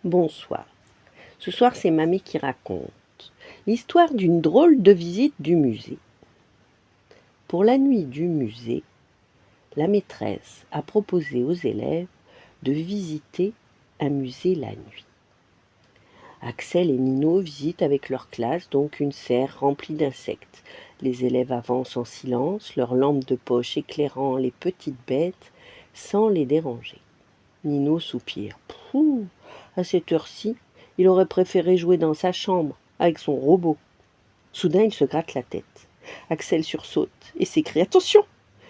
Bonsoir. Ce soir, c'est Mamie qui raconte l'histoire d'une drôle de visite du musée. Pour la nuit du musée, la maîtresse a proposé aux élèves de visiter un musée la nuit. Axel et Nino visitent avec leur classe donc une serre remplie d'insectes. Les élèves avancent en silence, leurs lampes de poche éclairant les petites bêtes sans les déranger. Nino soupire. Pouh, à cette heure-ci, il aurait préféré jouer dans sa chambre avec son robot. Soudain, il se gratte la tête. Axel sursaute et s'écrie: Attention,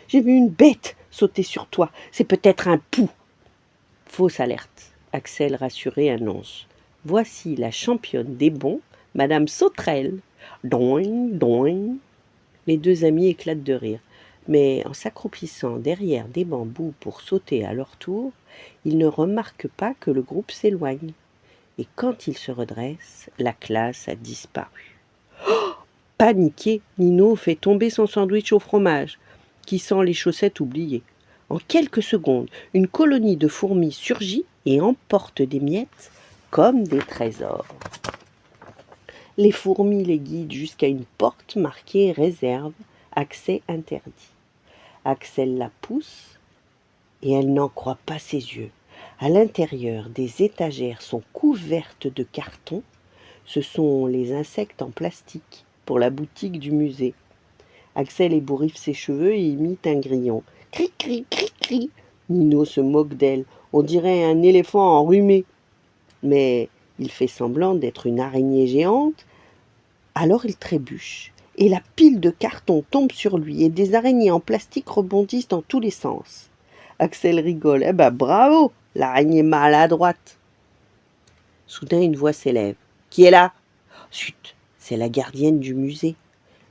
j'ai vu une bête sauter sur toi. C'est peut-être un pou. Fausse alerte. Axel, rassuré, annonce: Voici la championne des bons, Madame Sauterelle. Doing, doing. Les deux amis éclatent de rire. Mais en s'accroupissant derrière des bambous pour sauter à leur tour, ils ne remarquent pas que le groupe s'éloigne. Et quand ils se redressent, la classe a disparu. Paniqué, Nino fait tomber son sandwich au fromage, qui sent les chaussettes oubliées. En quelques secondes, une colonie de fourmis surgit et emporte des miettes comme des trésors. Les fourmis les guident jusqu'à une porte marquée « Réserve, accès interdit ». Axel la pousse et elle n'en croit pas ses yeux. À l'intérieur, des étagères sont couvertes de cartons. Ce sont les insectes en plastique pour la boutique du musée. Axel ébouriffe ses cheveux et imite un grillon. Cri, cri, cri, cri. Nino se moque d'elle. On dirait un éléphant enrhumé. Mais il fait semblant d'être une araignée géante. Alors il trébuche. Et la pile de cartons tombe sur lui et des araignées en plastique rebondissent dans tous les sens. Axel rigole. Eh ben bravo, l'araignée maladroite. Soudain une voix s'élève. Qui est là? Chut, c'est la gardienne du musée.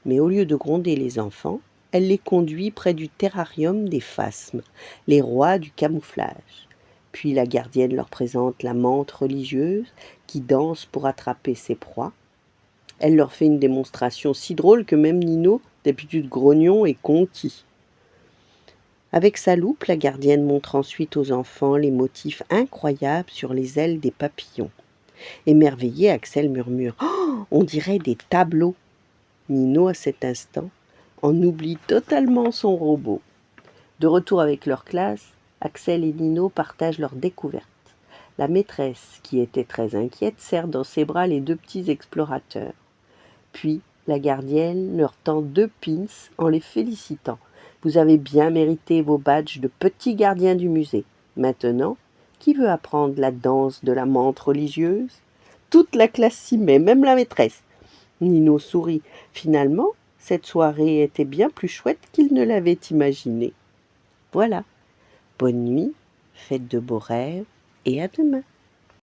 Mais au lieu de gronder les enfants, elle les conduit près du terrarium des phasmes, les rois du camouflage. Puis la gardienne leur présente la menthe religieuse qui danse pour attraper ses proies. Elle leur fait une démonstration si drôle que même Nino, d'habitude grognon, est conquis. Avec sa loupe, la gardienne montre ensuite aux enfants les motifs incroyables sur les ailes des papillons. Émerveillé, Axel murmure: Oh, on dirait des tableaux. Nino, à cet instant, en oublie totalement son robot. De retour avec leur classe, Axel et Nino partagent leur découverte. La maîtresse, qui était très inquiète, serre dans ses bras les deux petits explorateurs. Puis, la gardienne leur tend 2 pins en les félicitant. Vous avez bien mérité vos badges de petits gardiens du musée. Maintenant, qui veut apprendre la danse de la menthe religieuse? Toute la classe s'y met, même la maîtresse. Nino sourit. Finalement, cette soirée était bien plus chouette qu'il ne l'avait imaginé. Voilà. Bonne nuit, faites de beaux rêves et à demain.